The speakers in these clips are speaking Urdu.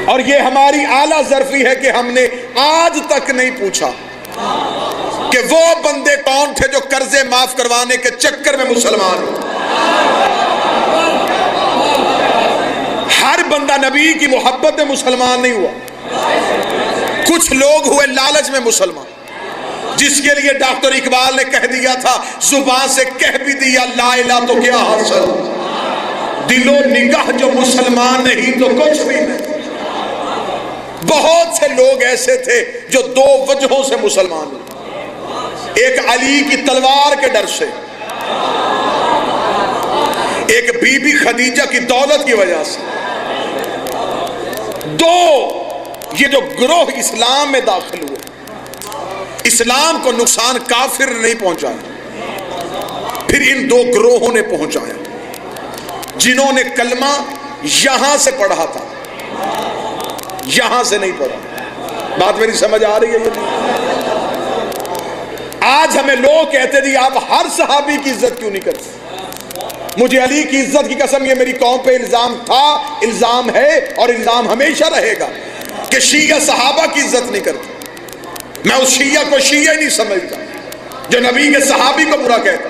اور یہ ہماری اعلیٰ ظرفی ہے کہ ہم نے آج تک نہیں پوچھا کہ وہ بندے کون تھے جو قرضے معاف کروانے کے چکر میں مسلمان ہوئے۔ ہر بندہ نبی کی محبت میں مسلمان نہیں ہوا، کچھ لوگ ہوئے لالچ میں مسلمان، جس کے لیے ڈاکٹر اقبال نے کہہ دیا تھا زبان سے کہہ بھی دیا لا الہ تو کیا حاصل، دل و نگاہ جو مسلمان نہیں تو کچھ بھی نہیں۔ بہت سے لوگ ایسے تھے جو دو وجہوں سے مسلمان ہوئے، ایک علی کی تلوار کے ڈر سے، ایک بی بی خدیجہ کی دولت کی وجہ سے۔ دو یہ جو گروہ اسلام میں داخل ہوئے، اسلام کو نقصان کافر نہیں پہنچایا، پھر ان دو گروہوں نے پہنچایا جنہوں نے کلمہ یہاں سے پڑھا تھا، یہاں سے نہیں پڑھا۔ بات میری سمجھ آ رہی ہے یہ نہیں؟ آج ہمیں لوگ کہتے جی آپ ہر صحابی کی عزت کیوں نہیں کرتے؟ مجھے علی کی عزت کی قسم، یہ میری قوم پہ الزام تھا، الزام ہے اور الزام ہمیشہ رہے گا کہ شیعہ صحابہ کی عزت نہیں کرتے۔ میں اس شیعہ کو شیعہ ہی نہیں سمجھتا جو نبی کے صحابی کو برا کہتا۔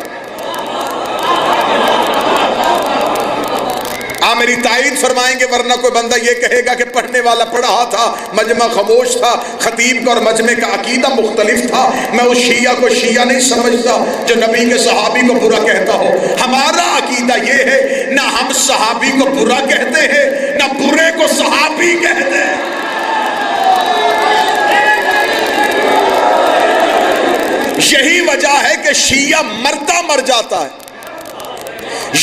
آپ میری تائید فرمائیں گے، ورنہ کوئی بندہ یہ کہے گا کہ پڑھنے والا پڑھا تھا، مجمع خاموش تھا، خطیب کا اور مجمع کا عقیدہ مختلف تھا۔ میں اس شیعہ کو شیعہ نہیں سمجھتا جو نبی کے صحابی کو برا کہتا ہو۔ ہمارا عقیدہ یہ ہے، نہ ہم صحابی کو برا کہتے ہیں نہ برے کو صحابی کہتے ہیں۔ یہی وجہ ہے کہ شیعہ مرتا مر جاتا ہے،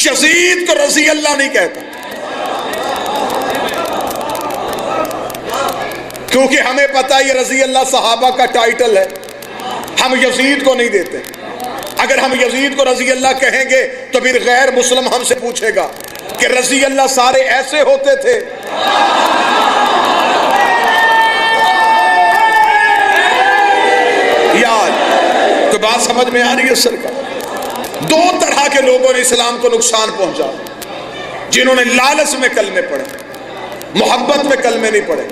یزید کو رضی اللہ نہیں کہتا، کیونکہ ہمیں پتہ یہ رضی اللہ صحابہ کا ٹائٹل ہے، ہم یزید کو نہیں دیتے۔ اگر ہم یزید کو رضی اللہ کہیں گے تو پھر غیر مسلم ہم سے پوچھے گا کہ رضی اللہ سارے ایسے ہوتے تھے؟ یاد تو بات سمجھ میں آ رہی ہے سرکار؟ دو طرح کے لوگوں نے اسلام کو نقصان پہنچا، جنہوں نے لالچ میں کلمے پڑھے، محبت میں کلمے نہیں پڑھے۔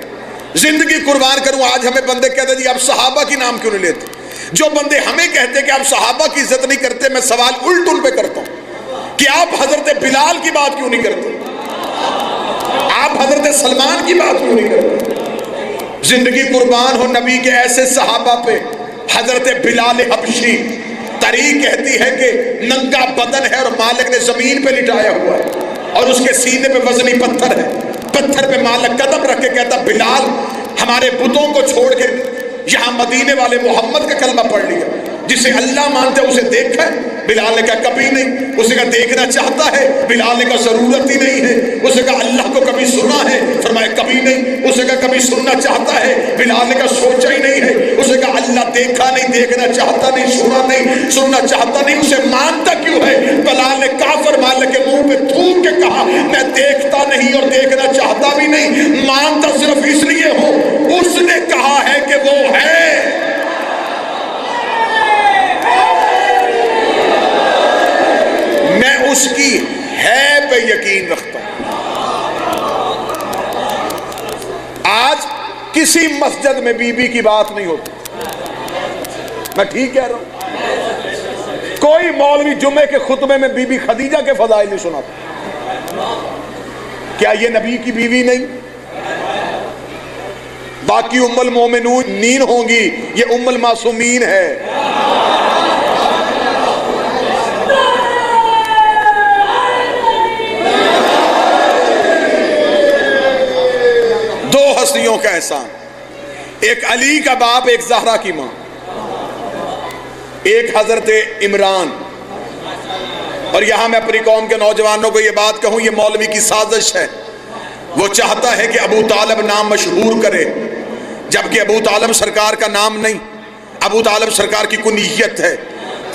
زندگی قربان کروں، آج ہمیں بندے کہتے ہیں جی آپ صحابہ کی نام کیوں نہیں لیتے؟ جو بندے ہمیں کہتے ہیں کہ آپ صحابہ کی عزت نہیں کرتے، میں سوال الٹ ان پہ کرتا ہوں کہ آپ حضرت بلال کی بات کیوں نہیں کرتے؟ آپ حضرت سلمان کی بات کیوں نہیں کرتے؟ زندگی قربان ہو نبی کے ایسے صحابہ پہ۔ حضرت بلال حبشی، تاریخ کہتی ہے کہ ننگا بدن ہے اور مالک نے زمین پہ لٹایا ہوا ہے اور اس کے سینے پہ وزنی پتھر ہے، پتھر پہ مالک قدم رکھ کے کہتا بلال ہمارے بتوں کو چھوڑ کے یہاں مدینے والے محمد کا کلمہ پڑھ لیا، جسے اللہ مانتے اسے دیکھا ہے؟ بلال نے کہا کبھی نہیں۔ اسے کہا دیکھنا چاہتا ہے؟ بلال نے کہا ضرورت ہی نہیں ہے۔ اسے کہا اللہ کو کبھی سنا ہے؟ فرمایا کبھی نہیں۔ اسے کہا کبھی سننا چاہتا ہے؟ بلال نے کہا سوچا ہی نہیں ہے۔ اسے کہا اللہ دیکھا نہیں، دیکھنا چاہتا نہیں، سنا نہیں، سننا چاہتا نہیں، اسے مانتا کیوں ہے؟ بلال نے کافر مالک کے منہ پہ تھوک کے کہا میں دیکھتا نہیں اور دیکھنا چاہتا بھی نہیں، مانتا صرف اس لیے ہوں اس نے کہا ہے کہ وہ ہے۔ میں اس کی ہے پہ یقین رکھتا ہوں۔ آج کسی مسجد میں بی بی کی بات نہیں ہوتی، میں ٹھیک کہہ رہا ہوں؟ کوئی مولوی جمعے کے خطبے میں بی بی خدیجہ کے فضائل نہیں سناتا۔ کیا یہ نبی کی بیوی نہیں؟ باقی ام المومنین ہوں گی، یہ ام المعصومین ہے۔ دو ہستیوں کا احسان، ایک علی کا باپ، ایک زہرا کی ماں، ایک حضرت عمران۔ اور یہاں میں اپنی قوم کے نوجوانوں کو یہ بات کہوں، یہ مولوی کی سازش ہے۔ وہ چاہتا ہے کہ ابو طالب نام مشہور کرے، جبکہ ابو طالب سرکار کا نام نہیں، ابو طالب سرکار کی کنیت ہے۔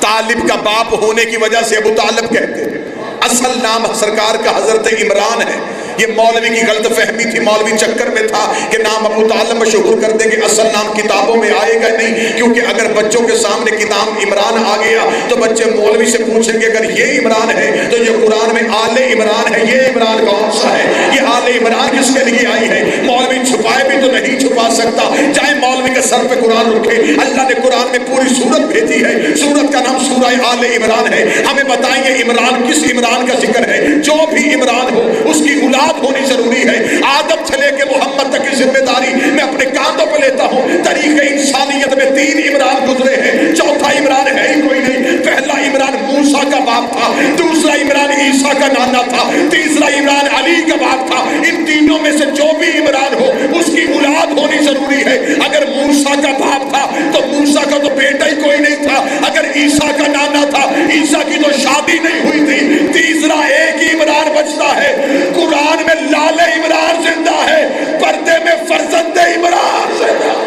طالب کا باپ ہونے کی وجہ سے ابو طالب کہتے ہیں، اصل نام سرکار کا حضرت عمران ہے۔ یہ مولوی کی غلط فہمی تھی، مولوی چکر میں تھا کہ نام ابو طالب مشہور کر دیں گے، اصل نام کتابوں میں آئے گا نہیں، کیونکہ اگر بچوں کے سامنے کتاب عمران آ گیا تو بچے مولوی سے پوچھیں گے اگر یہ عمران ہے تو یہ قرآن میں آل عمران ہے، یہ عمران کون سا ہے؟ یہ آل عمران کس کے لیے آئی ہے؟ مولوی چھپا تو نہیں چھپا سکتا. چاہے مولوی کے سر پہ قرآن رکھے, اللہ نے قرآن میں پوری سورت بھیجی ہے, سورت کا نام سورہ آل عمران ہے. ہمیں بتائیے عمران کس عمران کا ذکر ہے؟ جو بھی عمران ہو اس کی اولاد ہونی ضروری ہے. آدم سے لے کے محمد تک کی ذمہ داری میں اپنے کاندھوں پہ لیتا ہوں. تاریخ انسانیت میں 3 عمران گزرے ہیں, چوتھا عمران ہے ہی کوئی نہیں. پہلا عمران موسیٰ کا باپ تھا, دوسرا عمران عیسیٰ کا نانا تھا, تیسرا عمران علی کا باپ تھا. ان تینوں میں سے جو بھی عمران ہو اس کی اولاد ہونی ضروری ہے. اگر موسیٰ کا باپ تھا تو موسیٰ کا تو بیٹا ہی کوئی نہیں تھا. اگر عیسیٰ کا نانا تھا, عیسیٰ کی تو شادی نہیں ہوئی تھی. تیسرا ایک ہی عمران بچتا ہے. قرآن میں لال عمران زندہ ہے, پردے میں فرزند عمران زندہ ہے.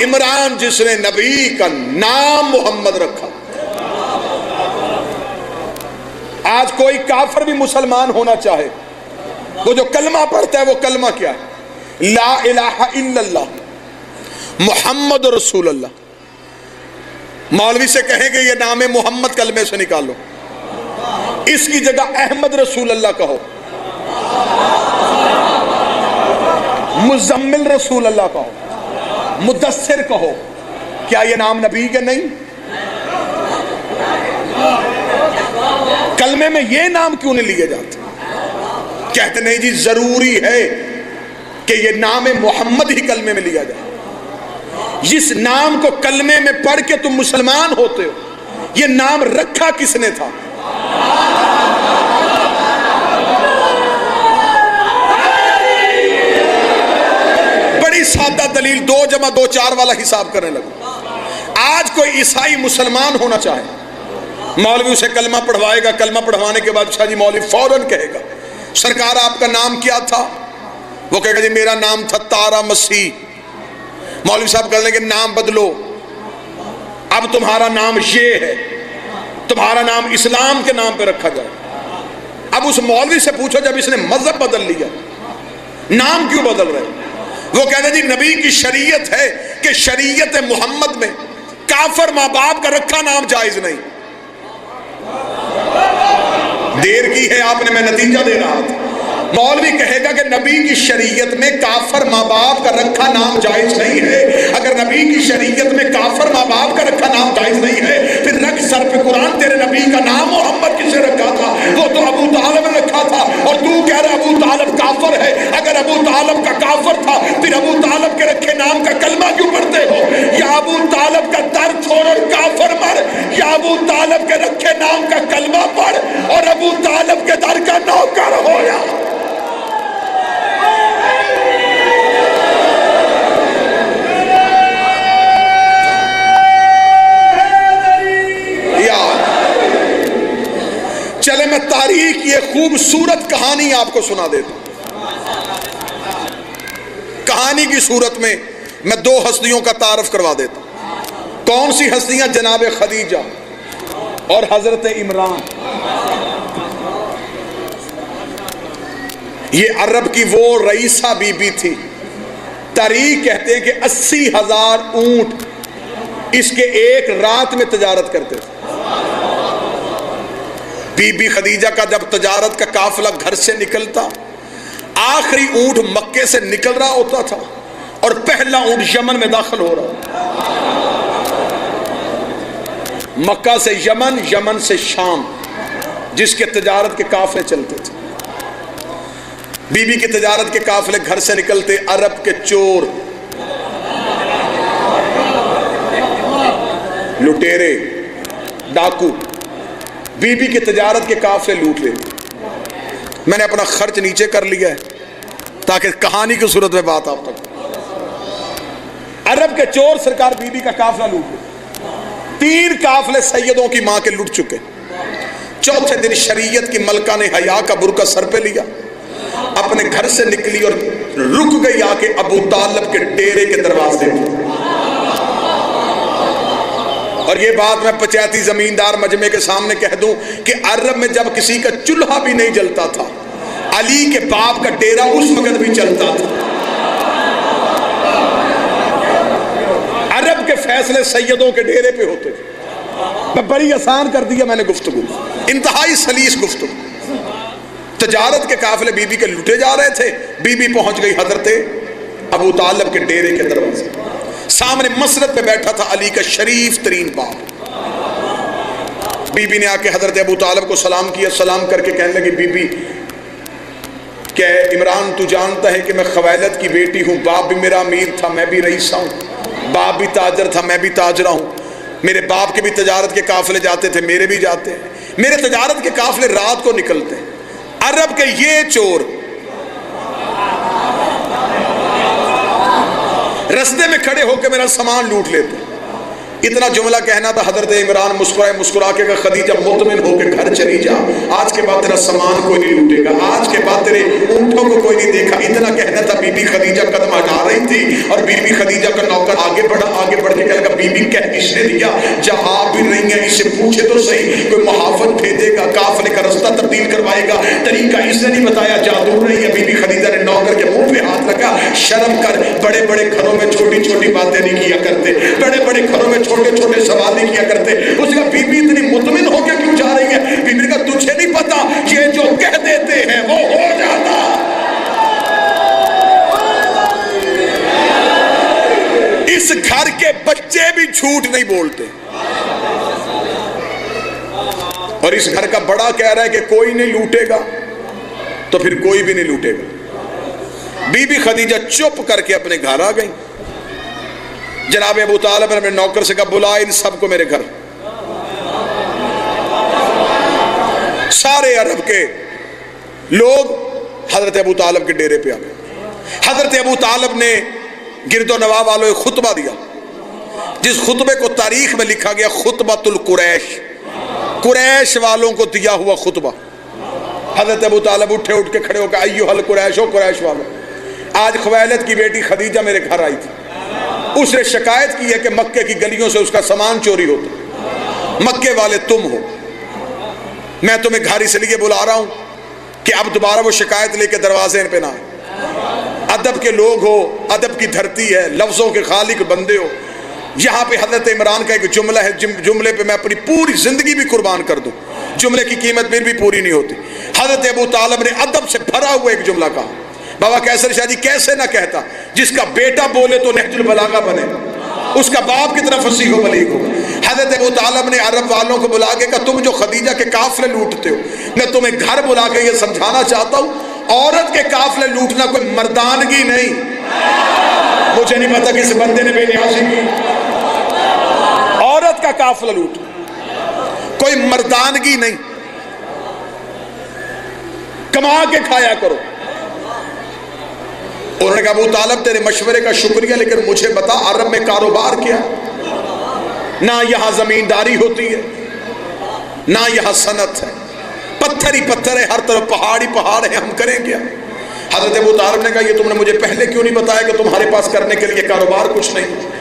عمران جس نے نبی کا نام محمد رکھا. آج کوئی کافر بھی مسلمان ہونا چاہے, وہ جو کلمہ پڑھتا ہے وہ کلمہ کیا ہے؟ لا الہ الا اللہ محمد رسول اللہ. مولوی سے کہیں گے یہ نام محمد کلمے سے نکالو, اس کی جگہ احمد رسول اللہ کہو, مزمل رسول اللہ کہو, مدثر کہو. کیا یہ نام نبی کے نہیں؟ کلمے میں یہ نام کیوں نہیں لیے جاتے؟ کہتے نہیں جی ضروری ہے کہ یہ نام محمد ہی کلمے میں لیا جائے. جس نام کو کلمے میں پڑھ کے تم مسلمان ہوتے ہو, یہ نام رکھا کس نے تھا؟ بڑی سادہ دلیل, 2 + 2 4 والا حساب کرنے لگا. آج کوئی عیسائی مسلمان ہونا چاہے, مولوی اسے کلمہ پڑھوائے گا, کلمہ پڑھوانے کے بعد شاہ جی مولوی فوراً کہے گا سرکار آپ کا نام کیا تھا؟ وہ کہے گا جی میرا نام تھا تارا مسیح. مولوی صاحب کہنے لگے نام بدلو, اب تمہارا نام یہ ہے, تمہارا نام اسلام کے نام پہ رکھا جائے. اب اس مولوی سے پوچھو جب اس نے مذہب بدل لیا نام کیوں بدل رہے؟ وہ کہتے جی نبی کی شریعت ہے کہ شریعت محمد میں کافر ماں باپ کا رکھا نام جائز نہیں. دیر کی ہے آپ نے, میں نتیجہ دے رہا تھا. مولوی کہے گا کہ نبی کی شریعت میں کافر ماں باپ کا رکھا نام جائز نہیں ہے. اگر نبی کی شریعت میں کافر ماں باپ کا رکھا نام جائز نہیں ہے, پھر رکھ سر پہ قرآن, تیرے نبی کا نام محمد کسے رکھا تھا؟ وہ تو ابو طالب نے رکھا تھا, اور تو کہہ رہا ابو طالب کافر ہے. اگر ابو طالب کا کافر تھا پھر ابو طالب کے رکھے نام کا کلمہ کیوں پڑھتے ہو؟ یا ابو طالب کا در چھوڑ اور کافر مر, یا ابو طالب کے رکھے نام کا کلمہ پڑھ اور ابو طالب کے در کا نوکر ہو. چلے میں تاریخ کی ایک خوبصورت کہانی آپ کو سنا دیتا ہوں. کہانی کی صورت میں 2 ہستیوں کا تعارف کروا دیتا ہوں. کون سی ہستیاں؟ جناب خدیجہ اور حضرت عمران. یہ عرب کی وہ رئیسہ بی بی تھی. تاریخ کہتے ہیں کہ 80,000 اونٹ اس کے ایک رات میں تجارت کرتے تھے. بی بی خدیجہ کا جب تجارت کا قافلہ گھر سے نکلتا, آخری اونٹ مکے سے نکل رہا ہوتا تھا اور پہلا اونٹ یمن میں داخل ہو رہا. مکہ سے یمن, یمن سے شام, جس کے تجارت کے قافلے چلتے تھے. بی بی کی تجارت کے قافلے گھر سے نکلتے, عرب کے چور, لٹیرے, ڈاکو بی بی کی تجارت کے قافلے لوٹ لے. میں نے اپنا خرچ نیچے کر لیا ہے تاکہ کہانی کی صورت میں بات آپ تک. عرب کے چور سرکار بی بی کا قافلہ لوٹ لے. 3 قافلے سیدوں کی ماں کے لٹ چکے. چوتھے دن شریعت کی ملکہ نے حیا کا برقع سر پہ لیا, اپنے گھر سے نکلی اور رک گئی آ کے ابو طالب کے ڈیرے کے دروازے پہ. اور یہ بات میں پچیتی زمیندار مجمع کے سامنے کہہ دوں کہ عرب میں جب کسی کا چولہا بھی نہیں جلتا تھا, علی کے باپ کا ڈیرا اس وقت بھی چلتا تھا. فیصلے سیدوں کے ڈیرے پہ ہوتے تھے. بڑی آسان کر دیا میں نے گفتگو, انتہائی سلیس گفتگو. تجارت کے قافلے بی بی کے لوٹے جا رہے تھے. بی بی پہنچ گئی حضرت ابو طالب کے ڈیرے کے دروازے. سامنے مسرت پہ بیٹھا تھا علی کا شریف ترین باپ. بی بی نے آ کے حضرت ابو طالب کو سلام کیا. سلام کر کے کہنے لگی, بی بی کہ عمران تو جانتا ہے کہ میں خویلد کی بیٹی ہوں, باپ بھی میرا امیر تھا, میں بھی رئیسہ ہوں, باپ بھی تاجر تھا, میں بھی تاجرہ ہوں, میرے باپ کے بھی تجارت کے قافلے جاتے تھے, میرے بھی جاتے ہیں, میرے تجارت کے قافلے رات کو نکلتے ہیں. عرب کے یہ چور رستے میں کھڑے ہو کے میرا سامان لوٹ لیتے ہیں. اتنا جملہ کہنا تھا. حضرت عمران مسکرا کے خدیجہ مطمئن ہو کے گھر چلی جا, آج کے بعد تیرا سامان کوئی نہیں لوٹے گا, آج کے بعد تیرے اونٹوں کو کوئی نہیں دیکھا. اتنا کہنا تھا. بی بی خدیجہ قدم ہٹا رہی تھی اور بی بی خدیجہ کا نوکر آگے بڑھا. آگے بڑھ کے کہنے لگا, بی بی کہہ کس نے دیا, جب آپ بھی رہی ہیں اسے پوچھے تو صحیح, کوئی محافظ بھیجے گا, قافلے کا رستہ تبدیل کروائے گا, طریقہ اس نے نہیں بتایا, جادو رہی ہے. بی بی خدیجہ نے نوکر کے منہ پہ ہاتھ رکھا. شرم کر, بڑے بڑے گھروں میں چھوٹی چھوٹی باتیں نہیں کیا کرتے, بڑے بڑے گھروں میں چھوٹے چھوٹے سوال نہیں کیا کرتے. اس کا بی بی اتنی مطمئن ہو کے کیوں جا رہی ہے؟ بی بی کا تجھے نہیں پتا, یہ جو کہہ دیتے ہیں وہ ہو جاتا. اس گھر کے بچے بھی جھوٹ نہیں بولتے, اور اس گھر کا بڑا کہہ رہا ہے کہ کوئی نہیں لوٹے گا, تو پھر کوئی بھی نہیں لوٹے گا. بی بی خدیجہ چپ کر کے اپنے گھر آ گئی. جناب ابو طالب نے اپنے نوکر سے کہا, بلا ان سب کو میرے گھر. سارے عرب کے لوگ حضرت ابو طالب کے ڈیرے پہ آ گئے. حضرت ابو طالب نے گرد و نواح والوں کو خطبہ دیا, جس خطبے کو تاریخ میں لکھا گیا خطبۃ القریش, قریش والوں کو دیا ہوا خطبہ. حضرت ابو طالب اٹھ کے کھڑے ہو کے, ایھا القریش, قریش والوں, آج خویلد کی بیٹی خدیجہ میرے گھر آئی تھی. اس نے شکایت کی ہے کہ مکے کی گلیوں سے اس کا سامان چوری ہوتا. مکے والے تم ہو, میں تمہیں گھر اس لیے بلا رہا ہوں کہ اب دوبارہ وہ شکایت لے کے دروازے پہ نہ آئے. ادب کے لوگ ہو, ادب کی دھرتی ہے, لفظوں کے خالق بندے ہو. یہاں پہ حضرت عمران کا ایک جملہ ہے, جملے پہ میں اپنی پوری زندگی بھی قربان کر دوں, جملے کی قیمت پھر بھی پوری نہیں ہوتی. حضرت ابو طالب نے ادب سے بھرا ہوا ایک جملہ کہا. بابا کیسر شاہ جی کیسے نہ کہتا, جس کا بیٹا بولے تو نہج البلاغہ بنے, اس کا باپ کی طرف فصیح و بلیغ ہو. حضرت ابو طالب نے عرب والوں کو بلا کے کہا, تم جو خدیجہ کے قافلے لوٹتے ہو, میں تمہیں گھر بلا کے یہ سمجھانا چاہتا ہوں, عورت کے قافلے لوٹنا کوئی مردانگی نہیں. مجھے نہیں پتا کس بندے نے بے نیازی کی. عورت کا قافلہ لوٹ کوئی مردانگی نہیں, کما کے کھایا کرو. انہوں نے کہا, ابو طالب تیرے مشورے کا شکریہ, لیکن مجھے بتا عرب میں کاروبار کیا؟ نہ یہاں زمینداری ہوتی ہے, نہ یہاں صنعت ہے, پتھر ہی پتھر ہے, ہر طرف پہاڑ ہی پہاڑ ہے, ہم کریں کیا؟ حضرت ابو طالب نے کہا, یہ تم نے مجھے پہلے کیوں نہیں بتایا کہ تمہارے پاس کرنے کے لیے کاروبار کچھ نہیں؟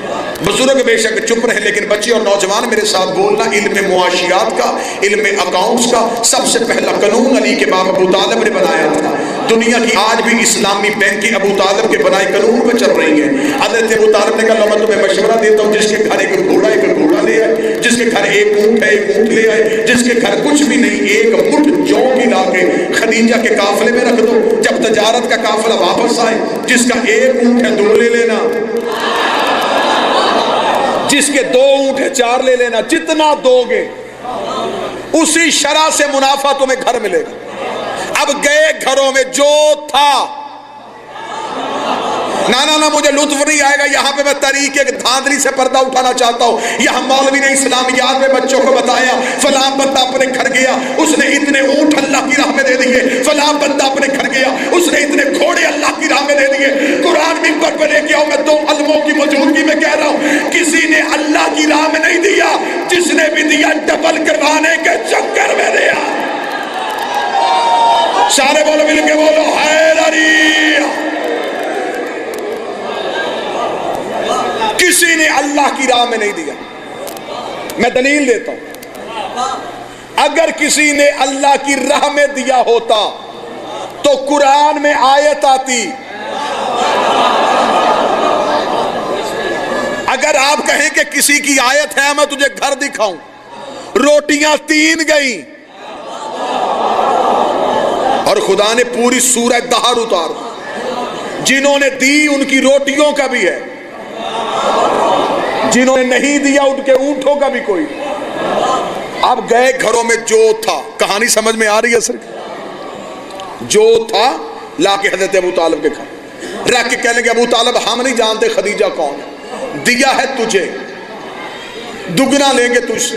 بزرگ بے شک چپ رہے, لیکن بچے اور نوجوان میرے ساتھ بولنا. علم معاشیات کا, علم اکاؤنٹس کا سب سے پہلا قانون علی کے باپ ابو طالب نے بنایا تھا. دنیا کی آج بھی اسلامی بینکیں ابو طالب کے بنائے قانون پہ چل رہی ہیں. حضرت ابو طالب نے کہا, میں تمہیں مشورہ دیتا ہوں, جس کے گھر ایک گھوڑا لے آئے, جس کے گھر ایک اونٹ ہے ایک اونٹ لے آئے, جس کے گھر کچھ بھی نہیں ایک مٹھ جو کی لا کے خدیجہ کے قافلے میں رکھ دو. جب تجارت کا قافلہ واپس آئے, جس کا ایک اونٹ ہے 2 لے لینا, جس کے 2 اونٹ ہے 4 لے لینا. جتنا دو گے اسی شرح سے منافع تمہیں گھر ملے گا. اب گئے گھروں میں جو تھا, نہ مجھے لطف نہیں آئے گا, یہاں پہ میں طریقے دھاندلی سے پردہ اٹھانا چاہتا ہوں. یہاں مولوی نے اسلامیات میں بچوں کو بتایا, فلاں بندہ اپنے گھر گیا, اس نے اتنے اونٹ اللہ کی راہ میں دے دیے. فلاں بندہ اپنے گھر گیا, اس نے اتنے گھوڑے اللہ کی راہ میں دے دیے. قرآن منبر پہ لے کے آؤ, میں 2 علموں کی موجودگی میں کہہ رہا ہوں, کسی نے اللہ کی راہ میں نہیں دیا, جس نے بھی دیا ڈبل کروانے کے چکر میں دیا. سارے بولو, مل کے بولو, حیدری. کسی نے اللہ کی راہ میں نہیں دیا. میں دلیل دیتا ہوں, اگر کسی نے اللہ کی راہ میں دیا ہوتا تو قرآن میں آیت آتی. اگر آپ کہیں کہ کسی کی آیت ہے میں تجھے گھر دکھاؤں، روٹیاں 3 گئیں اور خدا نے پوری سورہ دہر اتار دی۔ جنہوں نے دی ان کی روٹیوں کا بھی ہے، جنہوں نے نہیں دیا ان کے اونٹوں کا بھی کوئی۔ اب گئے گھروں میں جو تھا، کہانی سمجھ میں آ رہی ہے سر؟ جو تھا لا کے حضرت ابو طالب کے گھر رکھ کے کہنے کہ ابو طالب ہم نہیں جانتے خدیجہ کون ہے، دیا ہے تجھے، دگنا لیں گے تجھ سے۔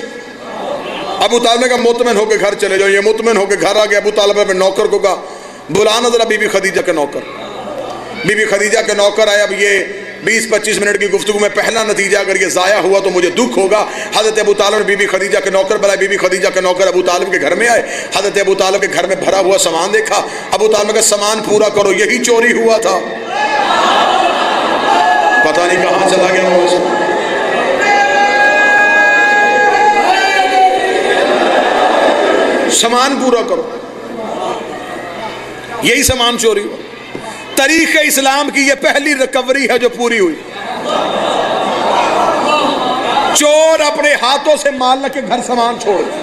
ابو طالب نے کہا مطمئن ہو کے گھر چلے جاؤ۔ یہ مطمئن ہو کے گھر آ گیا۔ ابو طالب اپنے نوکر کو کہا بلانا ذرا بی بی خدیجہ کے نوکر۔ بی بی خدیجہ کے نوکر آئے۔ اب یہ 20-25 منٹ کی گفتگو میں پہلا نتیجہ اگر یہ ضائع ہوا تو مجھے دکھ ہوگا۔ حضرت ابو طالب نے بی بی خدیجہ کے نوکر بلائے۔ بی بی خدیجہ کے نوکر ابو طالب کے گھر میں آئے۔ حضرت ابو طالب کے گھر میں بھرا ہوا سامان دیکھا۔ ابو طالب کا سامان پورا کرو، یہی چوری ہوا تھا۔ پتہ نہیں کہاں چلا گیا وہ سامان۔ سامان پورا کرو، یہی سامان چوری ہوا۔ تاریخ اسلام کی یہ پہلی ریکوری ہے جو پوری ہوئی۔ چور اپنے ہاتھوں سے مال کے گھر سامان چھوڑ دیا۔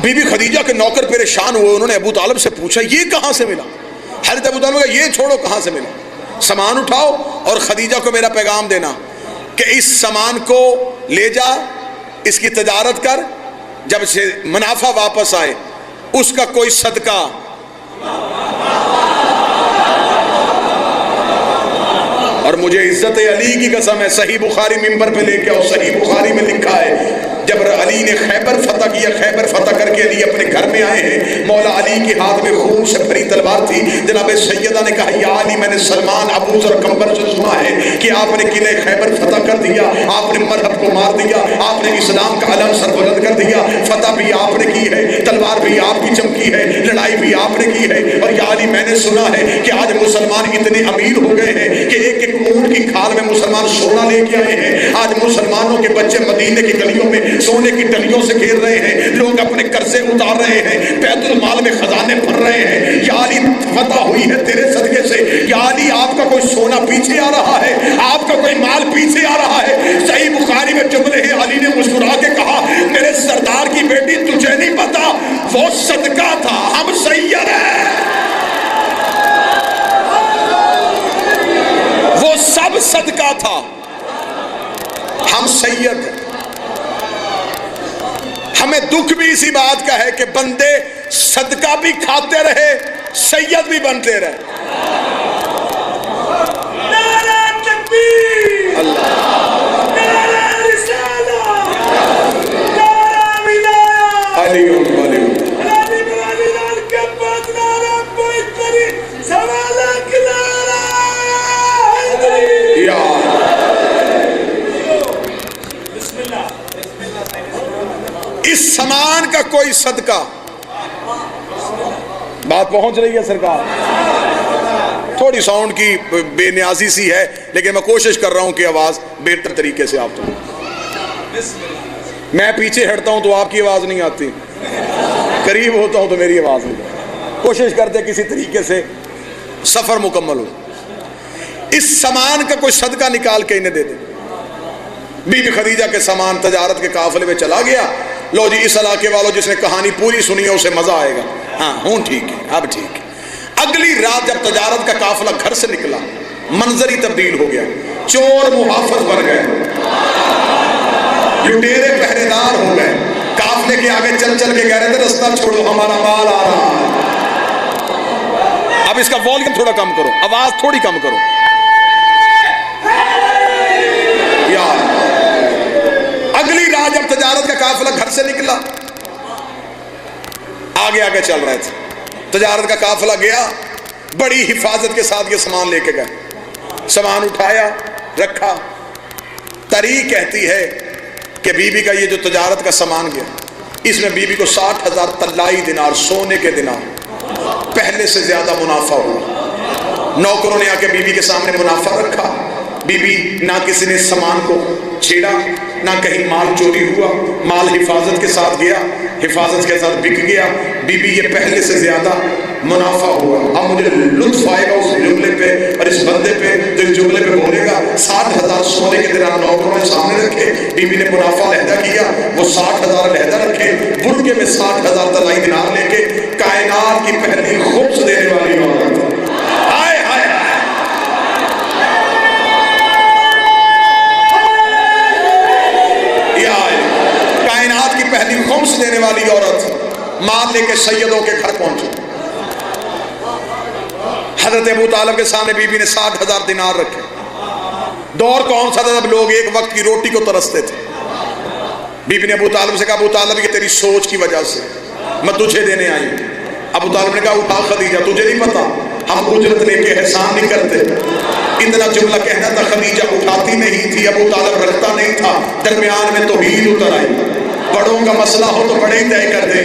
بی بی خدیجہ کے نوکر پریشان ہوئے، انہوں نے ابو طالب سے پوچھا یہ کہاں سے ملا؟ حضرت ابو طالب نے کہا یہ چھوڑو کہاں سے ملا، سامان اٹھاؤ اور خدیجہ کو میرا پیغام دینا کہ اس سامان کو لے جا، اس کی تجارت کر، جب سے منافع واپس آئے اس کا کوئی صدقہ۔ اور مجھے عزت علی کی قسم ہے، صحیح بخاری ممبر پہ لے کے آؤ، صحیح بخاری میں لکھا ہے جب علی نے خیبر فتح کیا، خیبر فتح کر کے علی اپنے گھر میں آئے ہیں، مولا علی کے ہاتھ میں خون سے بھری تلوار تھی۔ جناب سیدہ نے کہا یا علی میں نے سلمان ابو ذر کمبر سے سنا ہے کہ آپ نے قلعہ خیبر فتح کر دیا، آپ نے مرہب کو مار دیا، آپ نے اسلام کا علم سر بلند کر دیا، فتح بھی آپ نے کی ہے، تلوار بھی آپ کی چمکی ہے، لڑائی بھی آپ نے کی ہے، اور یا علی میں نے سنا ہے کہ آج مسلمان اتنے امیر ہو گئے ہیں کہ ایک ایک اونٹ کی کھال میں مسلمان سونا لے کے آئے ہیں۔ آج مسلمانوں کے بچے مدینے کی گلیوں میں سونے کی ٹلیوں سے کھیل رہے ہیں، لوگ اپنے قرضے اتار رہے ہیں، بیت المال میں خزانے بھر رہے ہیں۔ یا علی فتح ہوئی ہے تیرے صدقے سے، یا علی آپ کا کوئی سونا پیچھے آ رہا ہے، آپ کا کوئی مال پیچھے آ رہا ہے۔ صحیح بخاری میں جملے ہیں، علی نے مسکرا کے کہا میرے سردار کی بیٹی تجھے نہیں پتا وہ صدقہ تھا، ہم سید ہیں، وہ سب صدقہ تھا، ہم سید ہیں۔ ہمیں دکھ بھی اسی بات کا ہے کہ بندے صدقہ بھی کھاتے رہے، سید بھی بنتے رہے۔ نعرہ تکبیر، نعرہ رسالہ، نعرہ ولایت، علی علی علی علی لال کے بعد نعرہ کوئی کری سوالہ کی نعرہ حیدری۔ یا بسم اللہ۔ اس سامان کا کوئی صدقہ، بات پہنچ رہی ہے سرکار؟ تھوڑی ساؤنڈ کی بے نیازی سی ہے لیکن میں کوشش کر رہا ہوں کہ آواز بہتر طریقے سے آپ تو، میں پیچھے ہٹتا ہوں تو آپ کی آواز نہیں آتی، قریب ہوتا ہوں تو میری آواز نہیں آتی۔ کوشش کرتے کسی طریقے سے سفر مکمل ہو۔ اس سامان کا کوئی صدقہ نکال کے انہیں دے دے۔ بی بی خدیجہ کے سامان تجارت کے قافلے میں چلا گیا۔ لو جی اس علاقے والوں جس نے کہانی پوری سنی ہے اسے مزہ آئے گا۔ ہاں ہوں ٹھیک ہے، اب ٹھیک ہے۔ اگلی رات جب تجارت کا قافلہ گھر سے نکلا، منظر ہی تبدیل ہو گیا۔ چور محافظ بن گئے، لٹیرے پہرے دار ہو گئے، قافلے کے آگے چل چل کے کہہ رہے تھے رستہ چھوڑو ہمارا مال آ رہا ہے۔ اب اس کا والیوم تھوڑا کم کرو، آواز تھوڑی کم کرو۔ یار اگلی رات جب تجارت کا قافلہ گھر سے نکلا، آگے آگے چل رہے تھے، تجارت کا قافلہ گیا، بڑی حفاظت کے ساتھ یہ سامان لے کے گئے، سامان اٹھایا رکھا۔ تاریخ کہتی ہے کہ بی بی کا یہ جو تجارت کا سامان گیا، اس میں بی بی کو 60,000 طلائی دینار، سونے کے دینار، پہلے سے زیادہ منافع ہوا۔ نوکروں نے آ کے بی بی کے سامنے منافع رکھا۔ بی بی نہ کسی نے سامان کو چھیڑا، نہ کہیں مال چوری ہوا، مال حفاظت کے ساتھ گیا، حفاظت کے ساتھ بک گیا۔ بی بی یہ پہلے سے زیادہ منافع ہوا۔ اب مجھے لطف آئے گا اس جملے پہ اور اس بندے پہ جو اس جملے پہ بولے گا 60,000 روزے کے دوران نوکروں نے سامنے رکھے، بیوی نے منافع علیحدہ کیا، وہ 60,000 علیحدہ رکھے، برقعے میں 60,000 طلائی دینار لے کے کائنات کی پہلی خبز دینے والی عورت، ہائے ہائے کائنات کی پہلی خمس دینے والی عورت مال لے کے سیدوں کے گھر پہنچی۔ حضرت ابو طالب کے سامنے بی بی نے 60,000 دینار رکھے۔ دور کون سا تھا جب لوگ ایک وقت کی روٹی کو ترستے تھے؟ بی بی نے ابو طالب سے کہا ابو طالب یہ تیری سوچ کی وجہ سے میں تجھے دینے آئی ہوں۔ ابو طالب نے کہا اٹھا خدیجہ، تجھے نہیں پتا ہم اجرت لے کے احسان نہیں کرتے۔ اتنا جملہ کہنا تھا، خدیجہ اٹھاتی نہیں تھی، ابو طالب رکھتا نہیں تھا، درمیان میں توحید اتر آئی۔ بڑوں کا مسئلہ ہو تو بڑے ہی طے کر دیں۔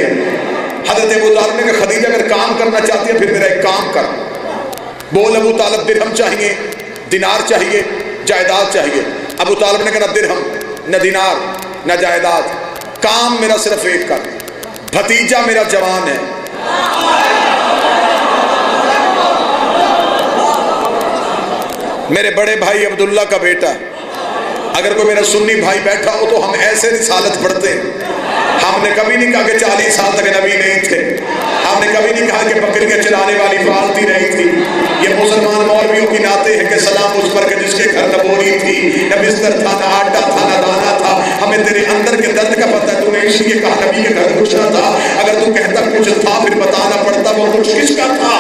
حضرت ابو طالب نے کہا خدیجہ اگر کام کرنا چاہتی ہے پھر میرا ایک کام کر، بول ابو طالب درہم چاہیے، دینار چاہیے، جائیداد چاہیے؟ ابو طالب نے کہا نہ درہم نہ دینار نہ جائیداد، کام میرا صرف ایک کر، بھتیجا میرا جوان ہے، میرے بڑے بھائی عبداللہ کا بیٹا، اگر کوئی میرا سنی بھائی بیٹھا ہو تو ہم ایسے رسالت پڑھتے ہیں۔ ہم نے کبھی نہیں کہا کہ 40 سال تک نبی نہیں تھے، ہم نے کبھی نہیں کہا کہ بکریاں چلانے والی پالتی رہی تھی۔ یہ مسلمان مولویوں کی نعتیں ہیں کہ سلام اس پر کہ جس کے گھر نہ بوری تھی، نہ بستر تھا، نہ آٹا تھا، نہ دانا تھا۔ ہمیں تیرے اندر کے درد کا پتہ ہے، تو نے اس لیے کہا نبی کے گھر کچھ نہ تھا۔ اگر تو کہتا کچھ تھا پھر بتانا پڑتا وہ کچھ کس کا تھا۔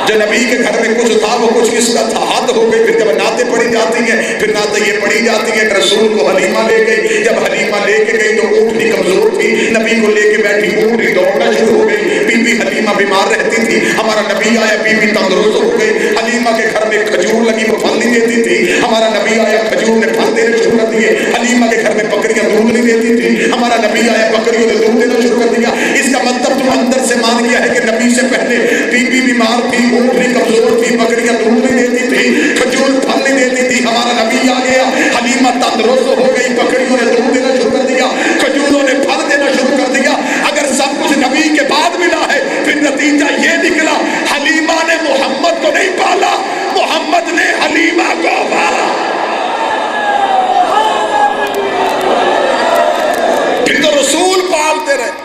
جو نبی کے گھر میں کچھ تھا وہ کچھ کس کا تھا؟ حد ہو گئی۔ پھر جب نعتیں پڑھی جاتی ہیں پھر نعتیں یہ پڑھی جاتی ہیں کہ رسول کو حلیمہ لے گئی، جب حلیمہ لے کے گئی تو اونٹنی کمزور تھی، نبی کو لے کے بیٹھی اونٹنی دوڑنا شروع ہو گئی۔ بی بی حلیمہ بیمار رہتی تھی، ہمارا نبی آیا بی بی تندرست ہو گئی۔ حلیمہ کے گھر میں کھجور لگی وہ پھل نہیں دیتی تھی، ہمارا نبی آیا کھجور نے پھل دینے شروع کر دیے۔ حلیمہ کے گھر میں بکریاں دودھ نہیں دیتی تھی، ہمارا نبی آیا بکریوں نے دودھ دینا شروع کر دیا۔ اس کا مطلب تو اندر سے مان گیا ہے کہ نبی سے پہلے بی بی بیمار تھی، اونٹنی کمزور تھی، بکریاں دودھ نہیں دیتی تھی، کھجور پھل نہیں دیتی تھی، ہمارا نبی آ گیا، حلیمہ تندرست ہو گئی، بکریوں نے دودھ دینا شروع کر دیا، کھجوروں نے پھل دینا شروع کر دیا۔ اگر سب کچھ نبی کے بعد ملا ہے پھر نتیجہ یہ نکلا حلیمہ نے محمد کو نہیں پالا، محمد نے حلیمہ کو پالا۔ پھر تو رسول پالتے رہے۔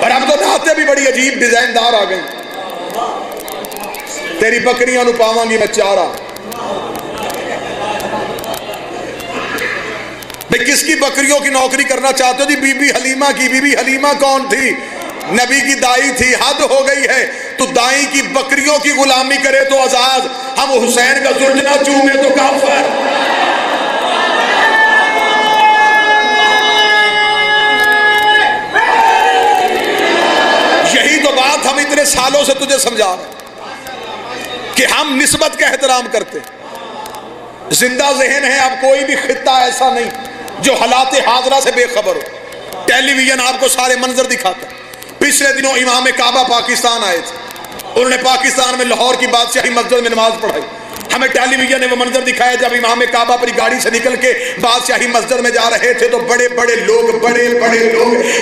اور اب تو نعتیں بھی بڑی عجیب ڈیزائن دار آ گئی۔ تیری بکریاں نو پاواں گی میں چارہ۔ بھئی کس کی بکریوں کی نوکری کرنا چاہتے ہو جی؟ بی بی حلیمہ کی۔ بی بی حلیمہ کون تھی؟ نبی کی دائی تھی۔ حد ہو گئی ہے، تو دائی کی بکریوں کی غلامی کرے تو آزاد، ہم حسین کا زرجنا چومے تو کافر۔ یہی تو بات ہم اتنے سالوں سے تجھے سمجھا رہے ہیں کہ ہم نسبت کا احترام کرتے۔ زندہ ذہن ہے، اب کوئی بھی خطہ ایسا نہیں جو حالات حاضرہ سے بے خبر ہو۔ ٹیلی ویژن آپ کو سارے منظر دکھاتا ہے۔ پچھلے دنوں امام کعبہ پاکستان آئے تھے، انہوں نے پاکستان میں لاہور کی بادشاہی مسجد میں نماز پڑھائی۔ ہمیں ٹیلی ویژن نے وہ منظر دکھایا جب امام کعبہ اپنی گاڑی سے نکل کے بادشاہی مسجد میں جا رہے تھے تو بڑے بڑے لوگ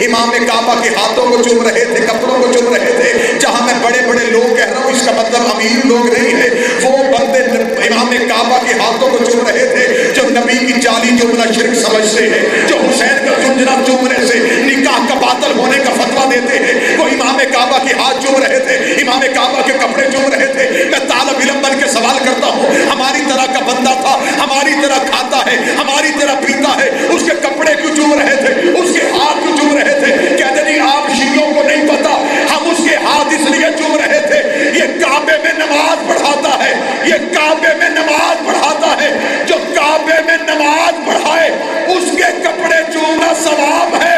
امام کعبہ کے ہاتھوں کو چوم رہے تھے، کپڑوں کو چوم رہے تھے۔ جہاں میں بڑے بڑے لوگ کہہ رہا ہوں اس کا مطلب امیر لوگ نہیں ہے، وہ بندے امام کعبہ کے ہاتھوں کو چوم رہے تھے جو نبی کی جعلی جملہ شرک سمجھتے ہیں، جو حسین کا زنجنا چومنے سے نکاح کا باطل ہونے کا فتویٰ دیتے ہیں، وہ امام کعبہ کے ہاتھ چوم رہے تھے، امام کعبہ کے کپڑے چوم رہے تھے۔ میں طالب علم بن کے سوال کرتا ہوں، ہماری طرح کا بندہ تھا، ہماری طرح کھاتا ہے، ہماری طرح پیتا ہے، اس کے کپڑے کیوں چوم رہے تھے، اس کے ہاتھ کیوں چوم رہے تھے؟ کہتے نہیں آپ شیعوں کو نہیں پتا، ہم اس کے ہاتھ اس لیے چوم رہے تھے، یہ کعبے میں نماز پڑھاتا ہے، یہ کعبے میں نماز پڑھاتا ہے، جو کعبے میں نماز پڑھائے اس کے کپڑے چومنا ثواب ہے،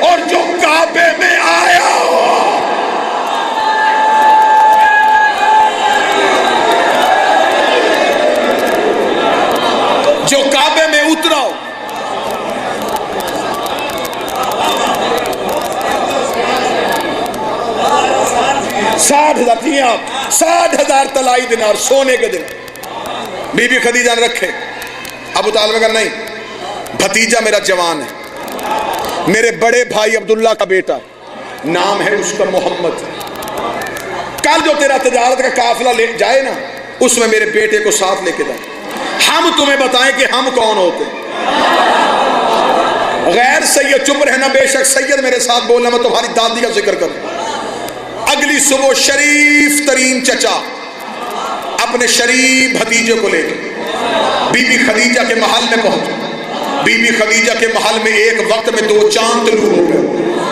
اور جو کعبے میں آیا ہو جو کعبے میں اترا ہو، ساٹھ ہزار 60,000 طلائی دینار سونے کے دن بی بی خدیجہ نے رکھے۔ ابو طالب کہا نہیں، بھتیجا میرا جوان ہے، میرے بڑے بھائی عبداللہ کا بیٹا، نام ہے اس کا محمد. کل جو تیرا تجارت کا قافلہ لے جائے نا اس میں میرے بیٹے کو ساتھ لے کے جائے. ہم تمہیں بتائیں کہ ہم کون ہوتے ہیں. غیر سید چپ رہنا, بے شک سید میرے ساتھ بولنا, میں تمہاری دادی کا ذکر کروں. اگلی صبح شریف ترین چچا اپنے شریف بھتیجے کو لے کے بی بی خدیجہ کے محل میں پہنچے. بی بی خدیجہ کے محل میں ایک وقت میں 2 چاند طلوع ہو گئے.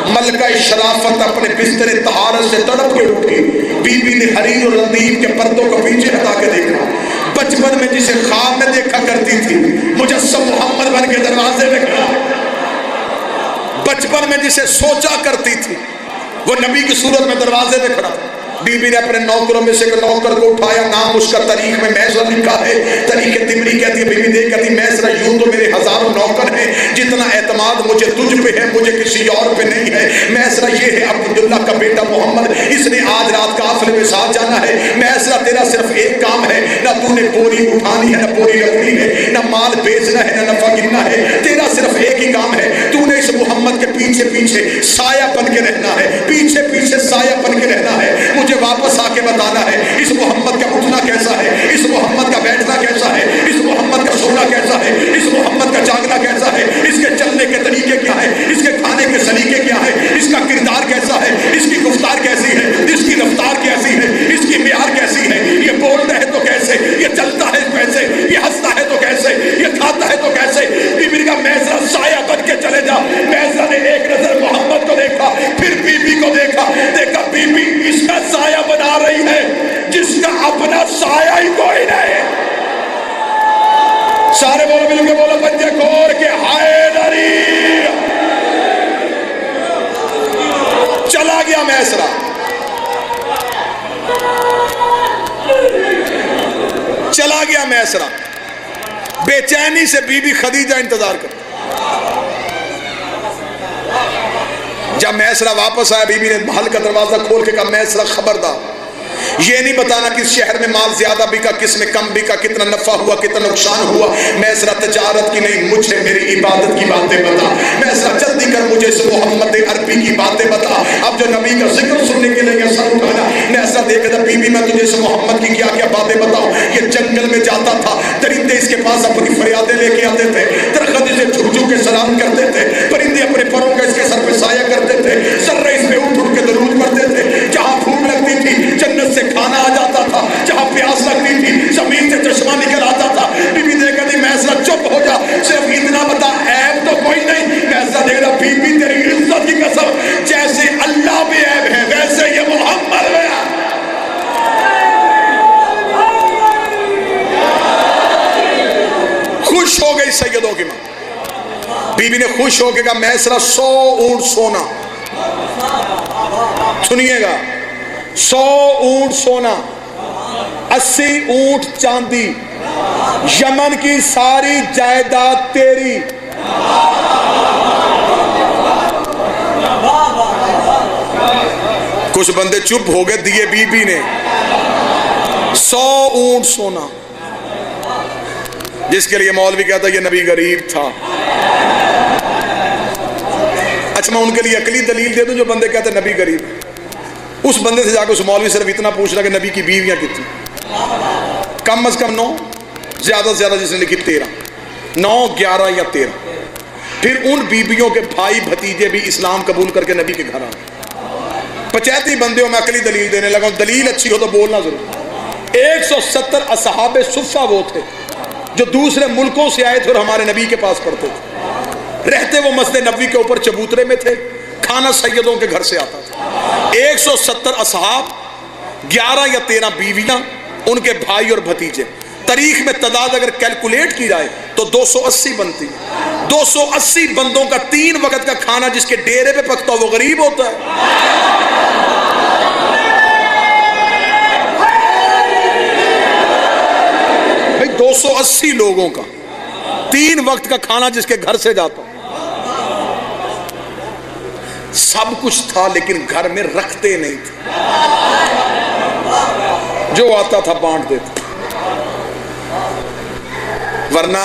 ملکہ شرافت اپنے بستر طہارت سے تڑپ کے اٹھی. بی بی نے حریر اور ردیف کے پردوں کو پیچھے ہٹا کے دیکھا. بچپن میں جسے خواب میں دیکھا کرتی تھی مجسم محمد بن کے دروازے میں کھڑا. بچپن میں جسے سوچا کرتی تھی وہ نبی کی صورت میں دروازے میں کھڑا. بی بی نے اپنے نوکروں میں سے ایک نوکر کو اٹھایا. نام اس کا تاریخ میں میسرہ لکھا ہے. تاریخ تمری کہتی ہے بی بی دیکھ کہتی میسرہ یوں تو میرے ہزاروں نوکر ہیں, جتنا اعتماد مجھے تجھ پہ ہے مجھے کسی اور پہ نہیں ہے. میسرہ یہ ہے عبداللہ کا بیٹا محمد, اس نے آج رات قافلے میں ساتھ جانا ہے. میسرہ تیرا صرف ایک کام ہے, نہ تو نے بوری اٹھانی ہے نہ بوری رکھنی ہے, نہ مال بیچنا ہے نہ نفع گننا ہے. تیرا صرف ایک ہی کام ہے, تو نے اس محمد کے پیچھے پیچھے سایہ بن کے رہنا ہے, پیچھے پیچھے سایہ بن کے رہنا ہے. مجھے واپس آ کے بتانا ہے اس محمد کا اٹھنا کیسا ہے, اس محمد کا بیٹھنا کیسا ہے, اس محمد کا سونا کیسا ہے, اس محمد کا جاگنا کیسا ہے, اس کے چلنے کے طریقے کیا ہے, اس کے کھانے کے سلیقے کیا ہے, اس کا کردار کیسا ہے, اس کی گفتار کیسی ہے, اس کی رفتار کیسی ہے, اس کی معیار کیسی ہے, یہ بولتا ہے تو کیسے, یہ چلتا ہے کیسے, یہ ہنستا ہے تو کیسے, یہ کھاتا ہے تو کیسے. بی بی کا میسرہ سایہ بن کے چلے جا. میسرہ نے ایک نظر محمد کو دیکھا, پھر بی بی کو دیکھا. دیکھا بی بی اس کا سایہ بنا رہی ہے جس کا اپنا سایہ ہی کوئی نہیں. سارے بولو مل کے بولو پنجے کھول کے حیدری. چلا گیا میسرہ. چلا گیا میسرہ. بے چینی سے بی بی خدیجہ انتظار کر. جب میسرہ واپس آیا بی بی نے محل کا دروازہ کھول کے کہا میسرہ خبردار, یہ نہیں بتانا کس شہر میں مال زیادہ بکا کس میں کم بکا, کتنا نفع ہوا کتنا نقصان ہوا. میسرہ تجارت کی نہیں, مجھے میری عبادت کی باتیں بتا. میسرہ جلدی کر مجھے اس محمد عربی کی باتیں بتا. اب جو نبی کا ذکر سننے کے لیے سر اٹھانا. میسرہ دیکھا تھا بی بی میں تجھے اس محمد کی کیا کیا باتیں بتاؤں. یہ جنگل میں جاتا تھا, درندے اس کے پاس اپنی فریادیں لے کے آتے تھے, درخت اسے جھک جھک کے سلام کرتے تھے, پرندے اپنے پروں کا اس کے سر پہ سایہ کرتے تھے, ذرے اس پہ اٹھ اٹھ کے درود پڑھتے تھے. جہاں بھوک لگتی تھی جنت سے کھانا آ جاتا تھا, جہاں پیاس لگتی تھی زمین سے چشمہ نکل آتا تھا. بی بی دیکھا تھی میسرہ چپ ہو جا, صرف اتنا بتا عیب تو کوئی نہیں. میسرہ دیکھ رہا بی بی تیری عزت کی قسم, جیسے اللہ بھی عیب ہے ویسے یہ محمد میں ہے. خوش ہو گئی سیدوں کی ماں. بی بی نے خوش ہو کے کہا میسرہ 100 اونٹ سونا, سنیے گا 100 اونٹ سونا, 80 اونٹ چاندی, یمن کی ساری جائیداد تیری. کچھ بندے چپ ہو گئے, دیے بی بی نے 100 اونٹ سونا, جس کے لیے مولوی کہتا ہے یہ نبی غریب تھا. اچھا میں ان کے لیے عقلی دلیل دے دوں جو بندے کہتے ہیں نبی غریب. اس بندے سے جا کے اس مولوی صرف اتنا پوچھ رہا کہ نبی کی بیویاں کتنی, کم از کم 9, زیادہ سے زیادہ جس نے لکھی 13, 9, 11 یا 13. پھر ان بیویوں کے بھائی بھتیجے بھی اسلام قبول کر کے نبی کے گھر آئے. پچیتی بندیوں میں عقلی دلیل دینے لگا. دلیل اچھی ہو تو بولنا ضرور. 170 اصحاب صفہ وہ تھے جو دوسرے ملکوں سے آئے تھے اور ہمارے نبی کے پاس پڑھتے تھے. رہتے وہ مسجد نبوی کے اوپر چبوترے میں تھے, کھانا سیدوں کے گھر سے آتا تھا. 170 اصحاب, 11 یا 13 بیویاں, ان کے بھائی اور بھتیجے. تاریخ میں تعداد اگر کیلکولیٹ کی جائے تو 280 بنتی. 280 بندوں کا 3 وقت کا کھانا جس کے ڈیرے پہ پکتا وہ غریب ہوتا ہے. بھائی 280 لوگوں کا 3 وقت کا کھانا جس کے گھر سے جاتا. سب کچھ تھا لیکن گھر میں رکھتے نہیں تھے, جو آتا تھا بانٹ دیتے. ورنہ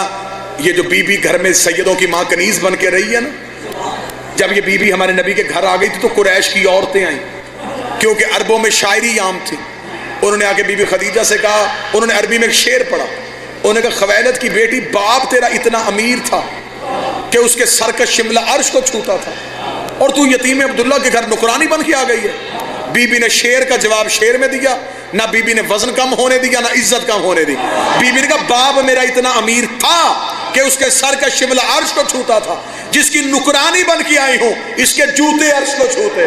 یہ جو بی بی گھر میں سیدوں کی ماں کنیز بن کے رہی ہے نا, جب یہ بی بی ہمارے نبی کے گھر آ گئی تھی تو قریش کی عورتیں آئیں، کیونکہ عربوں میں شاعری عام تھی. انہوں نے آ کے بی بی خدیجہ سے کہا، انہوں نے عربی میں ایک شعر پڑھا. انہوں نے کہا خویلد کی بیٹی باپ تیرا اتنا امیر تھا کہ اس کے سر کا شملہ عرش کو چھوتا تھا، اور تو یتیم عبداللہ کے گھر نکرانی بن کے آ گئی ہے. بی بی نے شعر کا جواب شعر میں دیا، نہ بی بی نے وزن کم ہونے دیا نہ عزت کم ہونے دی. بی بی نے کہا باپ میرا اتنا امیر تھا کہ اس کے سر کا شملہ عرش کو چھوتا تھا، جس کی نکرانی بن کے آئی ہوں اس کے جوتے عرش کو چھوتے.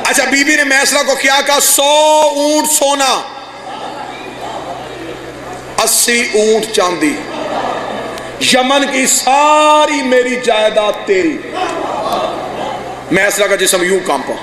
اچھا، بی بی نے میسرہ کو کیا کہا؟ 100 اونٹ سونا، 80 اونٹ چاندی، یمن کی ساری میری جائیداد تیری. میسرہ کا جسم یوں کانپا.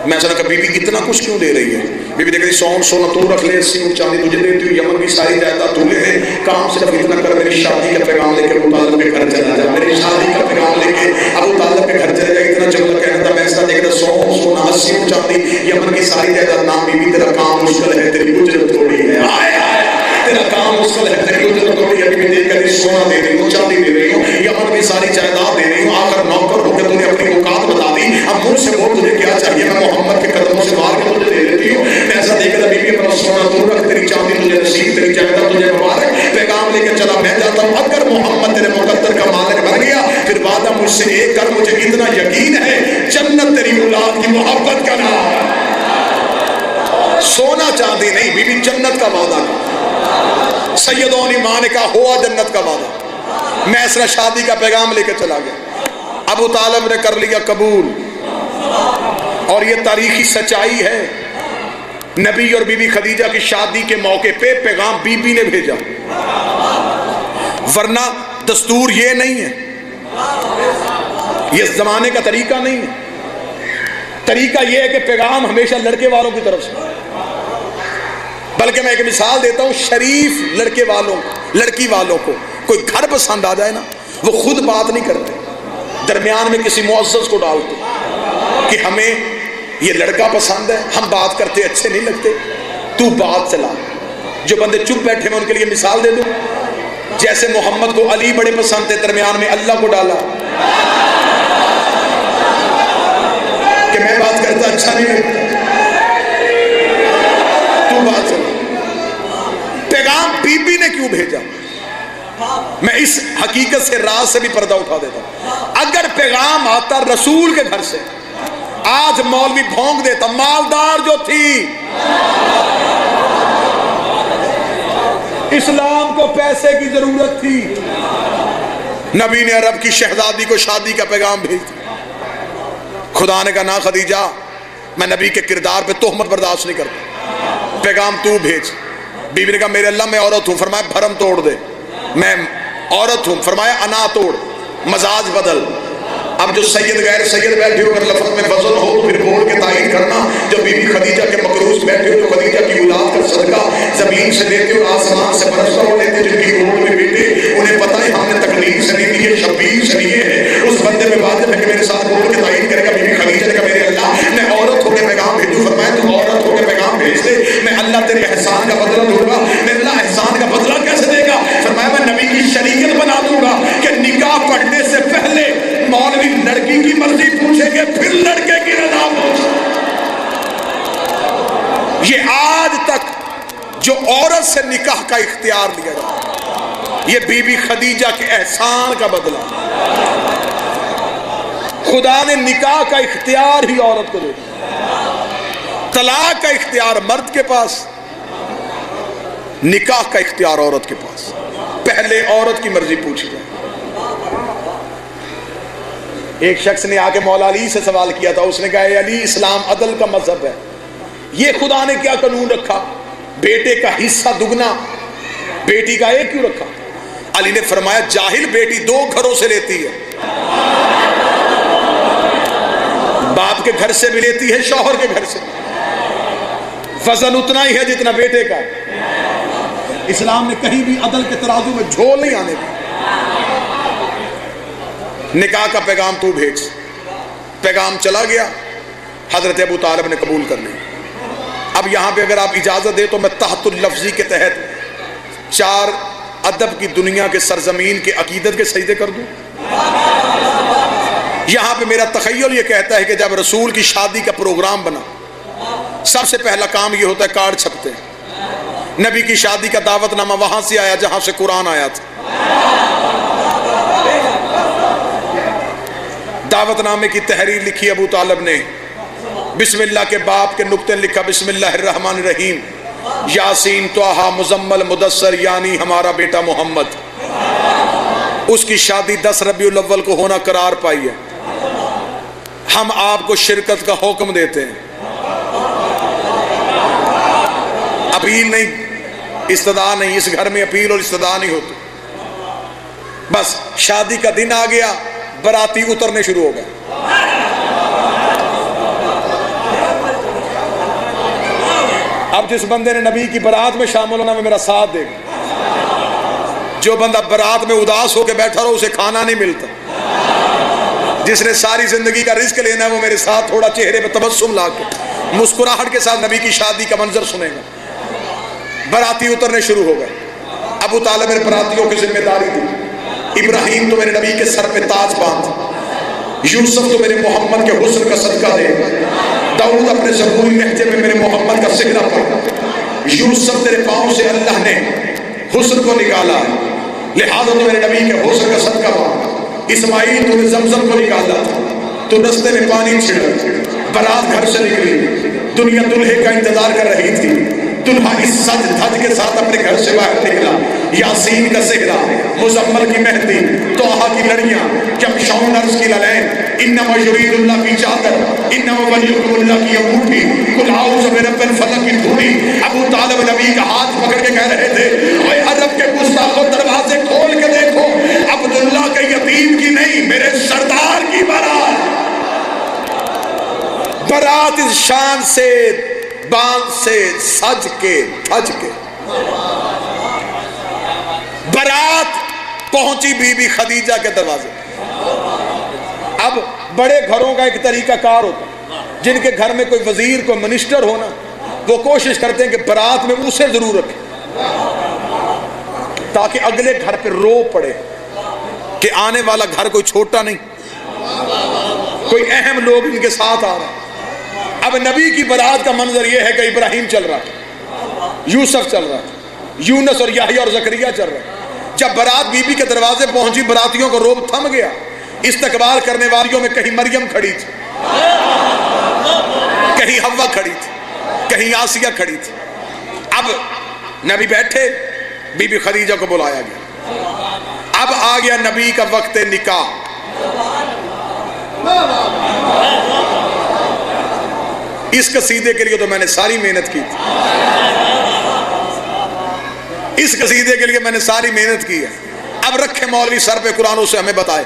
میسرہ کا بی بی اتنا کچھ کیوں دے رہی ہے؟ بی بی دیکھ رہی 100 اونٹ سونا تو رکھ لے، 80 اونٹ چاندی تجھے دیتی ہوں، یمن کی ساری جائیداد تو لے لے. کام صرف اتنا کر، میری شادی کا پیغام لے کے ابو طالب کے گھر چلا جا، میری شادی کا پیغام لے کے ابو طالب کے گھر چلا جا. اتنا جملہ کہنا تھا. میسرہ دیکھ رہا 100 اونٹ سونا، 80 اونٹ چاندی، یمن کی ساری جائیداد. نام بی بی تیرا کام مشکل ہے، تیری اجرت تھوڑی ہے. آئے آئے، تیرا کام مشکل ہے، تیری اجرت تھوڑی ہے. بی بی دیکھ کر سونا دے رہی ہوں، چاندی دے رہی ہوں، یمن کی ساری جائیداد دے رہی ہوں. آخر نوکر ہو کے تو نے اپنی اوقات بتا دی. اب مجھ سے بول تجھے کیا چاہیے؟ میں محمد کے قدموں سے مار کے تجھے دے دیتی ہوں. میں ایسا دیکھ رہا بی بی اپنا سونا تو رکھ، تیری چاندی تجھے نصیب، تیری جائیداد تجھے مبارک. پیغام لے کے چلا میں جاتا ہوں. اگر محمد تیرے مقدر کا مالک بن گیا پھر وعدہ مجھ سے ایک کر، مجھے اتنا یقین ہے جنت تیری اولاد کی محبت کا نام ہے. سونا چاندی نہیں، بی بی جنت کا وعدہ کا. سیدون ایمان کا ہوا جنت کا وعدہ. میسرہ شادی کا پیغام لے کے چلا گیا. ابو طالب نے کر لیا قبول. اور یہ تاریخی سچائی ہے، نبی اور بی بی خدیجہ کی شادی کے موقع پہ پیغام بی بی نے بھیجا، ورنہ دستور یہ نہیں ہے، یہ زمانے کا طریقہ نہیں ہے. طریقہ یہ ہے کہ پیغام ہمیشہ لڑکے والوں کی طرف سے. بلکہ میں ایک مثال دیتا ہوں، شریف لڑکے والوں، لڑکی والوں کو کوئی گھر پسند آ جائے نا، وہ خود بات نہیں کرتے، درمیان میں کسی معزز کو ڈالتے کہ ہمیں یہ لڑکا پسند ہے، ہم بات کرتے اچھے نہیں لگتے، تو بات چلا. جو بندے چپ بیٹھے میں ان کے لیے مثال دے دوں، جیسے محمد کو علی بڑے پسند تھے، درمیان میں اللہ کو ڈالا کہ میں بات کرتا اچھا نہیں لگتا، تو بات چلا. پیغام بی بی نے کیوں بھیجا؟ میں اس حقیقت سے راز سے بھی پردہ اٹھا دیتا ہوں. اگر پیغام آتا رسول کے گھر سے، آج مولوی بھونک دیتا، مالدار جو تھی، اسلام کو پیسے کی ضرورت تھی، نبی نے عرب کی شہزادی کو شادی کا پیغام بھیج دیا. خدا نے کہا نہ خدیجہ، میں نبی کے کردار پہ تہمت برداشت نہیں کرتا، پیغام تو بھیج. بی بی نے کہا میرے اللہ میں عورت ہوں. فرمایا بھرم توڑ دے. میں عورت ہوں. فرمایا انا توڑ، مزاج بدل. اب جو سید غیر سید بیٹھے ہو، اگر لفظ میں وزن ہو تو پھر بول کے تعین کرنا. جو بی بی خدیجہ کے مقروض بیٹھے ہو، جو خدیجہ کی اولاد کا صدقہ زمین سے لیتے اور آسمان سے برستا ہو لیتے، جن کی گود میں بیٹے، انہیں پتہ ہے ہم نے تکلیف سے نہیں لیے، شبیر سے لیے ہیں. اس بندے میں واجب ہے کہ میرے ساتھ بول کے تعین کرے گا. بی بی خدیجہ نے کہا میرے اللہ میں عورت ہو کے پیغام بھیجوں. فرمایا تم عورت ہو کے پیغام بھیج دے، میں اللہ تیرے احسان کا بدلہ دوں گا. میں اللہ احسان کا بدلہ کیسے دے گا؟ فرمایا میں نبی کی شریعت بنا دوں گا کہ نکاح پڑھنے سے پہلے مولوی لڑکی کی مرضی پوچھیں گے، پھر لڑکے کی رضا پوچھیں. یہ آج تک جو عورت سے نکاح کا اختیار دیا جاتا، یہ بی بی خدیجہ کے احسان کا بدلہ. خدا نے نکاح کا اختیار ہی عورت کو دے دیا. طلاق کا اختیار مرد کے پاس، نکاح کا اختیار عورت کے پاس. پہلے عورت کی مرضی پوچھی جائے. ایک شخص نے آ کے مولا علی سے سوال کیا تھا. اس نے کہا اے علی، اسلام عدل کا مذہب ہے، یہ خدا نے کیا قانون رکھا؟ بیٹے کا حصہ دگنا، بیٹی کا ایک کیوں رکھا؟ علی نے فرمایا جاہل بیٹی 2 گھروں سے لیتی ہے، باپ کے گھر سے بھی لیتی ہے، شوہر کے گھر سے. وزن اتنا ہی ہے جتنا بیٹے کا. اسلام نے کہیں بھی عدل کے ترازو میں جھول نہیں آنے دی. نکاح کا پیغام تو بھیج. پیغام چلا گیا، حضرت ابو طالب نے قبول کر لیا. اب یہاں پہ اگر آپ اجازت دیں تو میں تحت اللفظی کے تحت 4 ادب کی دنیا کے سرزمین کے عقیدت کے سجدے کر دوں. یہاں پہ میرا تخیل یہ کہتا ہے کہ جب رسول کی شادی کا پروگرام بنا، سب سے پہلا کام یہ ہوتا ہے کارڈ چھپتے ہیں. نبی کی شادی کا دعوت نامہ وہاں سے آیا جہاں سے قرآن آیا تھا. دعوت نامے کی تحریر لکھی ابو طالب نے، بسم اللہ کے باب کے نقطے لکھا بسم اللہ الرحمن الرحیم، یاسین طٰہٰ مزمل مدثر، یعنی ہمارا بیٹا محمد. اس کی شادی 10 ربیع الاول کو ہونا قرار پائی ہے. ہم آپ کو شرکت کا حکم دیتے ہیں. اپیل نہیں، استدعا نہیں، اس گھر میں اپیل اور استدعا نہیں ہوتی. بس شادی کا دن آ گیا، باراتی اترنے شروع ہو گئے. اب جس بندے نے نبی کی برات میں شامل ہونا، میں میرا ساتھ دے گا. جو بندہ برات میں اداس ہو کے بیٹھا رہو اسے کھانا نہیں ملتا. جس نے ساری زندگی کا رزق لینا ہے وہ میرے ساتھ تھوڑا چہرے پہ تبسم لا کے مسکراہٹ کے ساتھ نبی کی شادی کا منظر سنے گا. باراتی اترنے شروع ہو گئے. ابو طالب نے براتیوں کی ذمہ داری دی. ابراہیم تو میرے نبی کے سر پہ تاج باندھ، یوسف تو میرے محمد کے حسن کا صدقہ دے، داؤد اپنے زبوری لہجے میں میرے محمد کا سکرہ پڑھ. یوسف تیرے پاؤں سے اللہ نے حسن کو نکالا، لہذا تو میرے نبی کے حسن کا صدقہ پڑھ. اسماعیل تو نے زمزم کو نکالا، تو رستے میں پانی چھڑک. برات گھر سے نکلی، دنیا دلہے کا انتظار کر رہی تھی. دلہا اس سج دھج کے ساتھ اپنے گھر سے باہر نکلا. یاسین کا سہرا، مزمل کی مہندی، طٰہٰ کی لڑیاں، کمشون عرض کی للین، انما یرید اللہ کی چادر، انما ولیکم اللہ کی انگوٹھی، قل اعوذ برب الفلق کی دھوڑی. ابو طالب نبی کا ہاتھ پکڑ کے کہہ رہے تھے اے عرب کے گستاخو، دروازے کھول کے دیکھو، عبداللہ کے یتیم کی نہیں، میرے سردار کی بارات. برات اس شان سے، باندھ سے، سج کے دھج کے برات پہنچی بی بی خدیجہ کے دروازے. اب بڑے گھروں کا ایک طریقہ کار ہوتا ہے، جن کے گھر میں کوئی وزیر کوئی منسٹر ہونا، وہ کوشش کرتے ہیں کہ برات میں اسے ضرور رکھیں تاکہ اگلے گھر پہ رو پڑے کہ آنے والا گھر کوئی چھوٹا نہیں، کوئی اہم لوگ ان کے ساتھ آ رہے ہیں. اب نبی کی برات کا منظر یہ ہے کہ ابراہیم چل رہا ہے، یوسف چل رہا ہے، یونس اور یحییٰ اور زکریا چل رہے ہیں. جب برات بی بی کے دروازے پہنچی، براتیوں کو روب تھم گیا. استقبال کرنے والیوں میں کہیں مریم کھڑی تھی، کہیں حوا کھڑی تھی، کہیں آسیہ کھڑی تھی. اب نبی بیٹھے، بی بی خدیجہ کو بلایا گیا. اب آ گیا نبی کا وقت نکاح. اس قصیدے کے لیے تو میں نے ساری محنت کی تھی، اس قصیدے کے لیے میں نے ساری محنت کی ہے. اب رکھے مولوی سر پہ قرآن سے ہمیں بتائے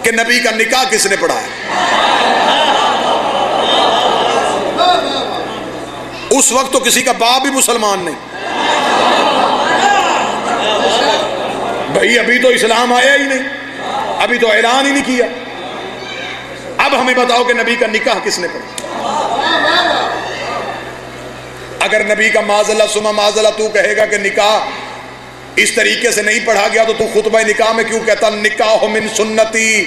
کہ نبی کا نکاح کس نے پڑھایا. اس وقت تو کسی کا باپ بھی مسلمان نہیں. بھائی ابھی تو اسلام آیا ہی نہیں، ابھی تو اعلان ہی نہیں کیا. اب ہمیں بتاؤ کہ نبی کا نکاح کس نے پڑھا. اگر نبی کا معاذ سما معاذ اللہ تو کہے گا کہ نکاح اس طریقے سے نہیں پڑھا گیا تو خطبہ نکاح میں کیوں کہتا نکاح من سنتی،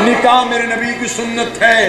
نکاح میرے نبی کی سنت ہے.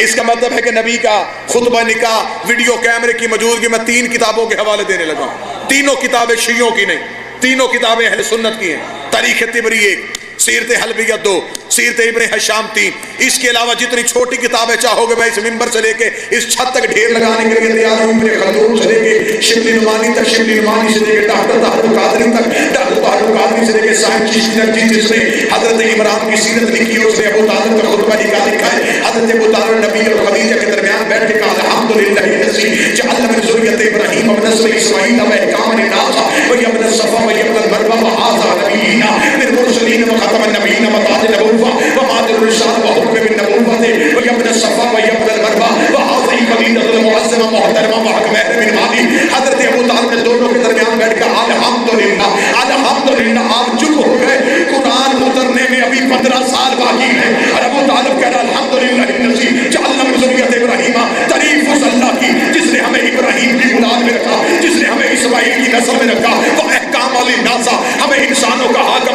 اس کا مطلب ہے کہ نبی کا خطبہ نکاح ویڈیو کیمرے کی موجودگی میں 3 کتابوں کے حوالے دینے لگا. تینوں کتابیں شیعوں کی نہیں، تینوں کتابیں اہل سنت کی ہیں. تاریخ طبری 1، سیرت حلبیہ 2، سیرت ابن حشام 3. اس کے علاوہ جتنی چھوٹی کتابیں چاہو گے میں اس ممبر سے لے کے اس چھت تک ڈھیر لگانے کے لیے تیار ہوں. ابن خلدون سے لے کے شبلی نعمانی تک، شبلی نعمانی سے لے کے ڈاکٹر طاہر القادری تک، ڈاکٹر طاہر القادری سے لے کے صاحب چشتی تک، جس نے حضرت عمران کی سیرت لکھی ہے اس نے ابو طالب کا خطبہ نکاح لکھا ہے. حضرت ابو طالب نبی اور خدیجہ کے درمیان بیٹھ کے کہا الحمدللہ الذی جعل من ذریۃ ابراہیم و نسل اسماعیل و احکام الناس و یبن الصفا و یبن المروہ و ھذا نبینا من مرسلین و ختم النبیین و تاج النبوہ و مادر الرسالہ و حکم النبوۃ و یبن الصفا و یبن المروہ و ھذا قبیلۃ المعظمہ محترمہ و حق مہر بن مالی. حضرت ابو طالب نے دونوں کے درمیان بیٹھ کر الحمدللہ الحمدللہ. آپ چپ ہو گئے، قرآن اترنے میں ابھی 15 سال باقی ہے اور ابو طالب کہہ رہا الحمدللہ الذی جعل من ذریۃ ابراہیم. تعریف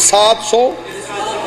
700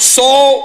100